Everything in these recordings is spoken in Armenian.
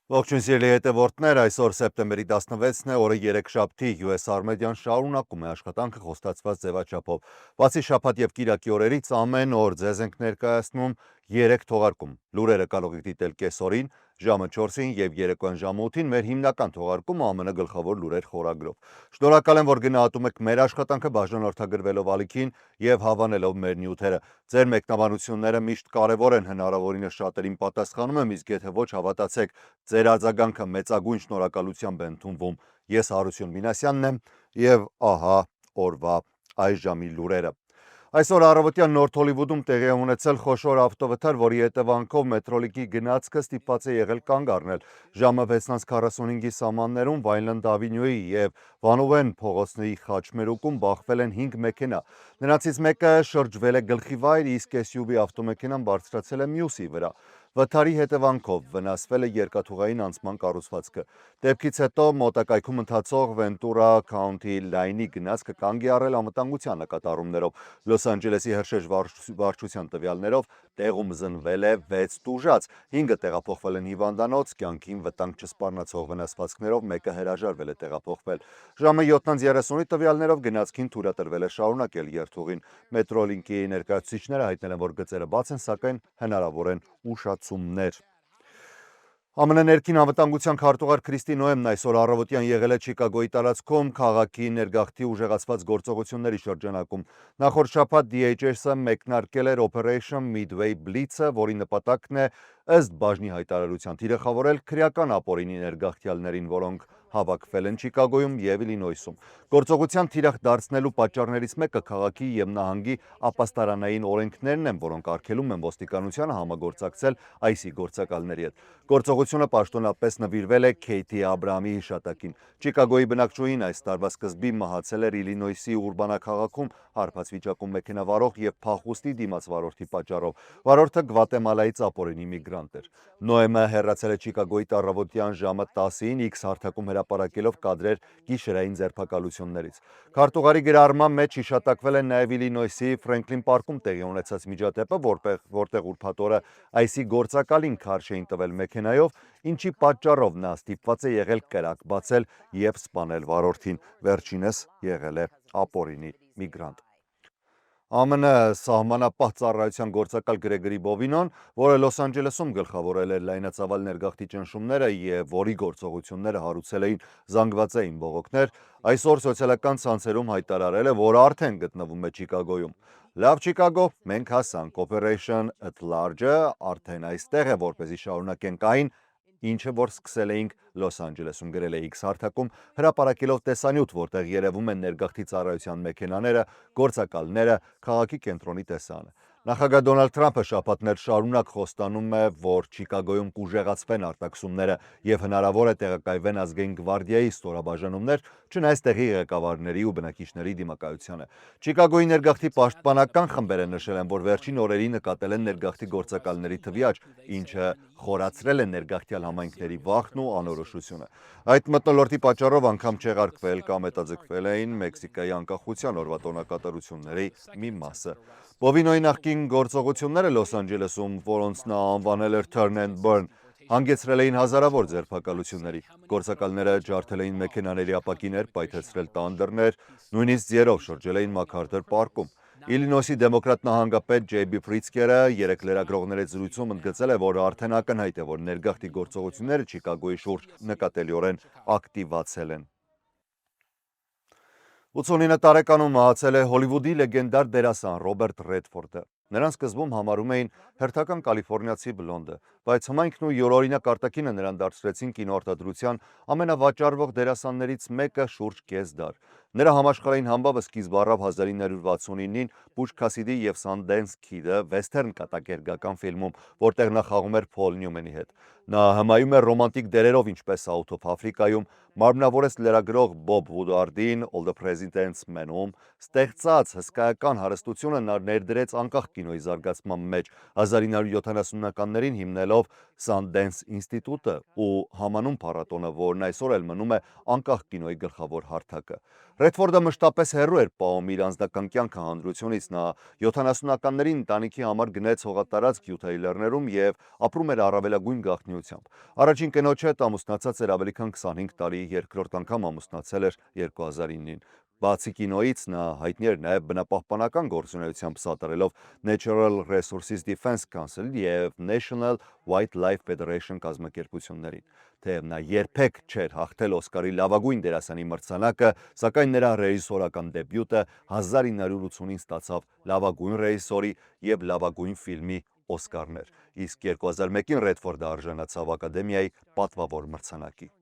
Ողջույն սիրելի հետևորդներ, այսօր սեպտեմբերի 16-ն է, օրը երեքշաբթի, US Armedian շարունակում է աշխատանքը խոստացված ձևաչափով։ Բացի շաբաթ եւ կիրակի օրերից ամեն օր ձեզ ենք ներկայացնում 3 թողարկում։ Լուրերը կարող եք դիտել կեսօրին, ժամը 4-ին եւ երեկոյան ժամը 8-ին մեր հիմնական թողարկումը ԱՄՆ գլխավոր լուրեր խորագրով։ Շնորհակալ եմ, որ գնահատում եք մեր աշխատանքը բաժանորդագրվելով ալիքին եւ հավանելով մեր նյութերը։ Ձեր մեկնաբանությունները միշտ կարևոր են, հնարավորինս շատերին պատասխանում եմ, իսկ եթե ոչ, հավատացեք, ձեր արձագանքը մեծագույն շնորհակալությամբ է ընդունվում։ Ես Հարություն Մինասյանն եմ եւ ահա օրվա այս ժամի լուրերը։ Այսօր առավոտյան Նորթ Հոլիվուդում տեղի է ունեցել խոշոր ավտովթար, որի հետևանքով մետրոլինքի գնացքը ստիպված է եղել կանգ առնել։ Ժամը 6:45-ի սահմաններում Վայնլենդ Ավենյուի եւ Վանուվեն փողոցների խաչմերուկում բախվել են 5 մեքենա։ Նրանցից մեկը շրջվել է գլխիվայր, իսկ SUV ավտոմեքենան բարձրացել է մյուսի վրա։ Վթարի հետևանքով վնասվել է երկաթուղային անցման կառուցվածքը։ Դեպքից հետո մոտակայքում ընթացող Վենտուրա Քաունթի լայնի գնացքը կանգ է առել անվտանգության նկատառումներով։ Լոս Անջելեսի հրշեջ վարչության տվյալներով տեղում զնվել է 6 տուժած, 5-ը տեղափոխվել են հիվանդանոց, կյանքին վտանգ չսպառնացող վնասվածքներով մեկը հրաժարվել է տեղափոխվել։ Ժամը 7:30-ի տվյալներով գնացքին թույլատրվել է շարունակել երթուղին։ Մետրոլինքի ներկայացուցիչները հայտնել են, որ գծերը բաց են, սակայն հնարավոր են ուշացումներ։ ԱՄՆ ներքին անվտանգության քարտուղար Քրիստի Նոեմն այսօր առավոտյան եղել է Չիկագոյի տարածքում քաղաքի ներգաղթի ուժեղացված գործողությունների շրջանակում։ Նախորդ շաբաթ DHS-ը մեկնարկել էր Operation Midway Blitz-ը, որի նպատակն է ըստ բաժնի հայտարարության թիրախավորել քրեական ապօրինի ներգաղթյալներին, որոնք հավաքվել են Չիկագոյում եւ Իլինոյսում։ Գործողության թիրախ դարձնելու պատճառներից մեկը քաղաքի եւ նահանգի ապաստարանային օրենքներն են, որոնք արգելում են ոստիկանությանը համագործակցել IC գործակալների հետ։ Գործողությունը պաշտոնապես նվիրվել է Քեյթի Աբրահամի հիշատակին։ Չիկագոյի բնակչուհին այս տարվա սկզբին մահացել էր Իլինոյսի Ուրբանա քաղաքում հարբած վիճակում մեքենա վարող եւ փախուստի դիմաց վարորդի պատճառով։ Վարորդը Գվատեմալայից ապօրինի միգրանտ էր։ Նոեմը հեռացել է Չիկագոյի առավոտյան ժամը 10-ին X հարթակում հրապարակելով կադրեր գիշերային ձերբակալություններից։ Քարտուղարի գրառման մեջ հիշատակվել է նաև Իլինոյսի Ֆրենքլին պարկում տեղի ունեցած միջադեպը, որտեղ ուրբաթ օրը IC գործակալին քարշ էին տվել մեքենայով, ինչի պատճառով նա ստիպված է եղել կրակ բացել եւ սպանել վարորդին։ Վերջինս եղել է ապօրինի միգրանտ։ ԱՄՆ սահմանապահ ծառայության գործակալ Գրեգորի Բովինոն, որը Լոս Անջելեսում գլխավորել էր լայնածավալ ներգաղթի ճնշումները եւ որի գործողությունները հարուցել էին զանգվածային բողոքներ, այսօր սոցիալական ցանցերում հայտարարել է, որ արդեն գտնվում է Չիկագոյում։ Լավ Չիկագո, մենք հասանք, Operation at Large-ը արդեն այստեղ է, որպեսզի շարունակենք այն, ինչը որ սկսել էինք Լոս Անջելեսում, գրել է X հարթակում, հրապարակելով տեսանյութ, որտեղ երևում են ներգաղթի ծառայության մեքենաները, գործակալները, քաղաքի կենտրոնի տեսանը։ Նախագահ Դոնալդ Թրամփը շաբաթներ շարունակ խոստանում է, որ Չիկագոյում կուժեղացվեն արտաքսումները եւ հնարավոր է տեղակայվեն ազգային գվարդիայի ստորաբաժանումներ, չնայած տեղի ղեկավարների ու բնակիչների դիմակայությանը։ Չիկագոյի ներգաղթի պաշտպանական խմբերը նշել են, որ վերջին օրերին նկատել են ներգաղթի գործակալների թվի աճ, ինչը խորացրել է ներգաղթյալ համայնքների վախն ու անորոշությունը։ Այդ մթնոլորտի պատճառով անգամ չեղարկվել կամ հետաձգվել էին Մեքսիկայի անկախության օրվա տոնակատարությունների մի մասը։ Բովինոյի նախկին գործողությունները Լոս Անջելեսում, որոնց նա անվանել էր Turn and Burn, հանգեցրել էին հազարավոր ձերբակալությունների։ Գործակալները ջարդել էին մեքենաների ապակիներ, պայթեցրել տանդրներ, նույնիսկ ձիերով շրջել էին Մաքարթր պարկում։ Իլինոյսի դեմոկրատ նահանգապետ Ջեյբի Պրիցկերը երեք լրագրողների հետ զրույցում ընդգծել է, որ արդեն ակնհայտ է, որ ներգաղթի գործողությունները Չիկագոյի շուրջ նկատելիորեն ակտիվացել են։ 89 տարեկանում մահացել է Հոլիվուդի լեգենդար դերասան Ռոբերտ Ռեդֆորդը։ Նրան սկզբում համարում էին հերթական կալիֆոռնիացի բլոնդը, բայց հմայքն ու յուրօրինակ արտաքինը նրան դարձրեցին կինոարտադրության ամենավաճառվող դերասաններից մեկը շուրջ կես դար։ Նրա համաշխարհային համբավը սկիզբ առավ 1969-ին Բուչ Քասիդի եւ Սանդենս Քիդը վեսթերն կատակերգական ֆիլմում, որտեղ նա խաղում էր Փոլ Նյումենի հետ։ Նա հմայում էր ռոմանտիկ դերերով, ինչպես South of Africa-ում, մարմնավորեց լրագրող Բոբ Վուդարդին All the President's Man-ում, ստեղծած հսկայական հարստությունը նա ներդրեց անկախ կինոյի զարգացման մեջ, 1970-ականներին հիմնելով Sundance ինստիտուտը ու համանուն փառատոնը, որն այսօր էլ մնում է անկախ կինոյի գլխավոր հարթակը։ Ռեդֆորդը մշտապես հեռու էր պահում իր անձնական կյանքը հանրությունից, նա 70-ականների ընտանիքի համար գնեց հողատարածք Յութայի լեռներում և ապրում էր առավելագույն գաղտնիությամբ։ Առաջին կնոջ հետ ամուսնացած էր ավելի քան 25 տարի, երկրորդ անգամ ամուսնացել էր 2009-ին։ Բացի կինոյից նա հայտնի էր նաև բնապահպանական գործունեությամբ սատարելով Natural Resources Defense Council և National Wildlife Federation կազմակերպություններին։ Թեև նա երբեք չէր հաղթել Օսկարի լավագույն դերասանի մրցանակը, սակայն նրա ռեժիսորական դեբյուտը 1985-ին ստացավ լավագույն ռեժիսորի և լավագույն ֆիլմի Օսկարներ, իսկ 2001-ին Ռեդֆորդը արժանացավ Ակադեմիայի պատվավոր մրցանակի։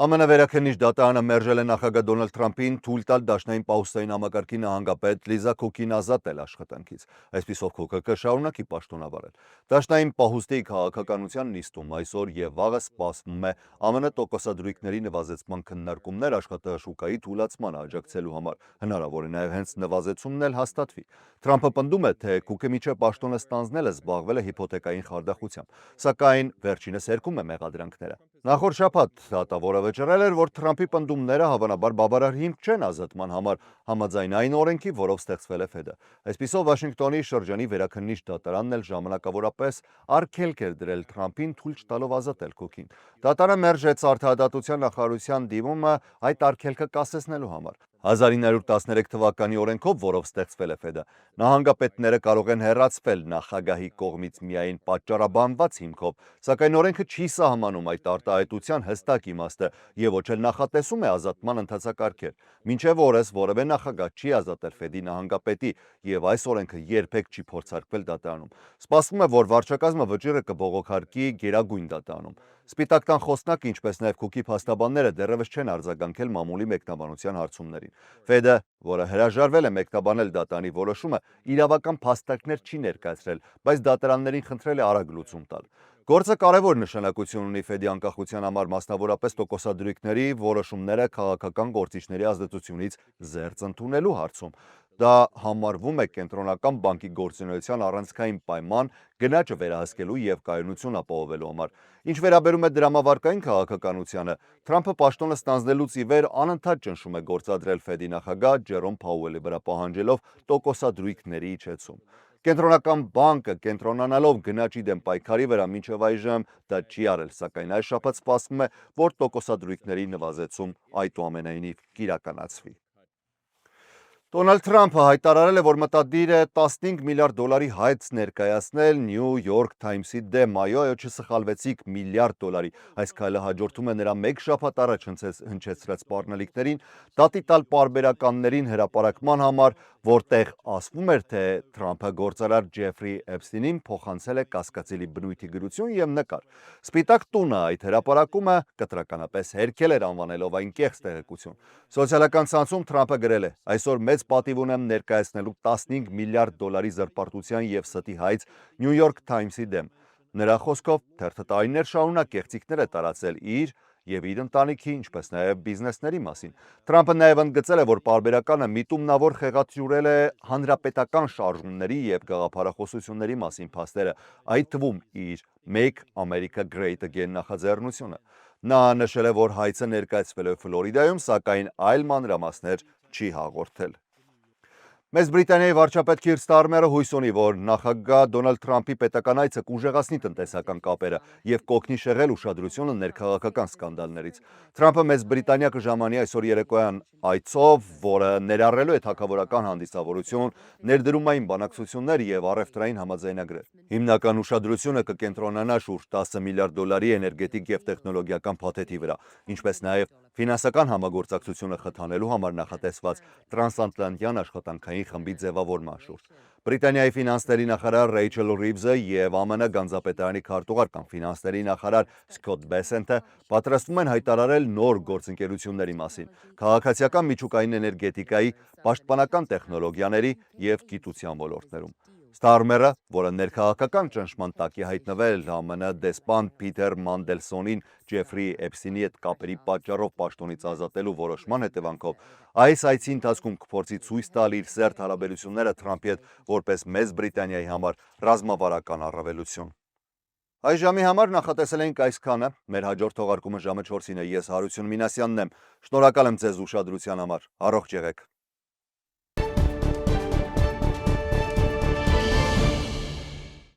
ԱՄՆ վերաքննիչ դատարանը մերժել է նախագահ Դոնալդ Թրամփին թույլ տալ դաշնային պահուստային համակարգի նահանգապետ Լիզա Քոքին ազատել աշխատանքից, այսպիսով Քոքը կշարունակի պաշտոնավարել։ Դաշնային պահուստի քաղաքականության նիստում այսօր և վաղը սպասվում է ԱՄՆ տոկոսադրույքների նվազեցման քննարկումներ աշխատաշուկայի թուլացմանը աջակցելու համար, հնարավոր է նաև հենց նվազեցումն էլ հաստատվի։ Թրամփը պնդում է, թե Քուքը մինչև պաշտոնը ստանձնելը զբաղվել է հիփոթեկային խարդախությամբ, սակայն վերջինս հերքում է մեղադրանքները։ Նախորդ շաբաթ դատավորը վճռել էր, որ Թրամփի պնդումները հավանաբար բավարար հիմք չեն ազատման համար, համաձայն այն օրենքի, որով ստեղծվել է ՖԵԴ-ը։ Այսպիսով Վաշինգտոնի շրջանի վերաքննիչ դատարանն էլ ժամանակավորապես արգելք էր դրել Թրամփին թույլ չտալով ազատել Քոքին։ Դատարանը մերժեց Արդարադատության նախարարության դիմումը այդ արգելքը կասեցնելու համար։ 1913 թվականի օրենքով, որով ստեղծվել է ՖԵԴ-ը, նահանգապետները կարող են հեռացվել նախագահի կողմից միայն պատճառաբանված հիմքով, սակայն օրենքը չի սահմանում այդ արտահայտության հստակ իմաստը և ոչ էլ նախատեսում է ազատման ընթացակարգեր։ Մինչև օրս որևէ նախագահ չի ազատել ՖԵԴ-ի նահանգապետի և այս օրենքը երբեք չի փորձարկվել դատարանում։ Սպասվում է, որ վարչակազմը վճիռը կբողոքարկի Գերագույն դատարանում։ Սպիտակ տան խոսնակը, ինչպես նաև Քուքի փաստաբանները դեռևս չեն արձագանքել մամուլի մեկնաբանության հարցումներին։ ՖԵԴ-ը, որը հրաժարվել է մեկնաբանել դատարանի որոշումը, իրավական փաստարկներ չի ներկայացրել, բայց դատարաններին խնդրել է արագ լուծում տալ։ Գործը կարևոր նշանակություն ունի ՖԵԴ-ի անկախության համար, մասնավորապես տոկոսադրույքների որոշումները քաղաքական գործիչների ազդեցությունից զերծ ընդունելու հարցում։ Դա համարվում է կենտրոնական բանկի գործունեության առանցքային պայման գնաճը վերահսկելու և կայունություն ապահովելու համար։ Ինչ վերաբերում է դրամավարկային քաղաքականությանը, Թրամփը պաշտոնը ստանձնելուց ի վեր անընդհատ ճնշում է գործադրել ՖԵԴ-ի նախագահ Ջերոմ Փաուելի վրա, պահանջելով տոկոսադրույքների իջեցում։ Կենտրոնական բանկը կենտրոնանալով գնաճի դեմ պայքարի վրա մինչև այժմ դա չի արել, սակայն այս շաբաթ սպասվում է, որ տոկոսադրույքների նվազեցում այդուամենայնիվ կիրականացվի։ Դոնալդ Թրամփը հայտարարել է, որ մտադիր է $15 միլիարդ հայց ներկայացնել New York Times-ի դեմ, այո, չսխալվեցիք, $1 միլիարդ։ Այս քայլը հաջորդում է նրա մեկ շաբաթ առաջ հնչեցրած սպառնալիքներին դատի տալ պարբերականներին հրապարակման համար, որտեղ ասվում էր, թե Թրամփը գործարար Ջեֆրի Էփստինին փոխանցել է կասկածելի բնույթի գրություն և նկար։ Սպիտակ տունը այդ հրապարակումը կտրականապես հերքել էր, անվանելով այն կեղծ տեղեկություն։ Սոցիալական ցանցում Թրամփը գրել է. «Այսօր մեծ պատիվ ունեմ ներկայացնելու $15 միլիարդ զրպարտության և ստի հայց New York Times-ի դեմ»։ Նրա խոսքով թերթը տարիներ շարունակ կեղծիքներ է տարածել իր և իր ընտանիքի, ինչպես նաև բիզնեսների մասին։ Թրամփը նաև ընդգծել է, որ պարբերականը միտումնավոր խեղաթյուրել է հանրապետական շարժումների և գաղափարախոսությունների մասին փաստերը, այդ թվում իր Make America Great Again նախաձեռնությունը։ Նա նշել է, որ հայցը ներկայացվել է Ֆլորիդայում, սակայն այլ մանրամասներ չի հաղորդել։ Մեծ Բրիտանիայի վարչապետ Քիր Ստարմերը հույս ունի, որ նախագահ Դոնալդ Թրամփի պետական այցը կուժեղացնի տնտեսական կապերը և կօգնի շեղել ուշադրությունը ներքաղաքական սկանդալներից։ Թրամփը Մեծ Բրիտանիա կժամանի այսօր երեկոյան այցով, որը ներառելու է թագավորական հանդիսավորություն, ներդրումային բանակցություններ և առևտրային համաձայնագրեր։ Հիմնական ուշադրությունը կկենտրոնանա շուրջ $10 միլիարդ էներգետիկ և տեխնոլոգիական փաթեթի վրա, ինչպես նաև ֆինանսական համագործակցությունը խթանելու համար նախատեսված տրանսատլանտյան աշխատանքային խմբի ձևավորման շուրջ։ Բրիտանիայի ֆինանսների նախարար Ռեյչել Ռիվզը և ԱՄՆ գանձապետարանի քարտուղար կամ ֆինանսների նախարար Սքոթ Բեսենթը պատրաստվում են հայտարարել նոր գործընկերությունների մասին քաղաքացիական միջուկային էներգետիկայի, պաշտպանական տեխնոլոգիաների և գիտության ոլորտներում։ Ստարմերը, որը ներքաղաքական ճնշման տակ է հայտնվել ԱՄՆ դեսպան Փիթեր Մանդելսոնին Ջեֆրի Էփստինի հետ կապերի պատճառով պաշտոնից ազատելու որոշման հետևանքով, այս այցի ընթացքում կփորձի ցույց տալ իր սերտ հարաբերությունները Թրամփի հետ որպես Մեծ Բրիտանիայի համար ռազմավարական առավելություն։ Այս ժամի համար նախատեսել էինք այսքանը, մեր հաջորդ թողարկումը ժամը 4-ին է, ես Հարություն Մինասյանն եմ, շնորհակալ եմ ձեզ ուշադրության համար, առողջ եղեք։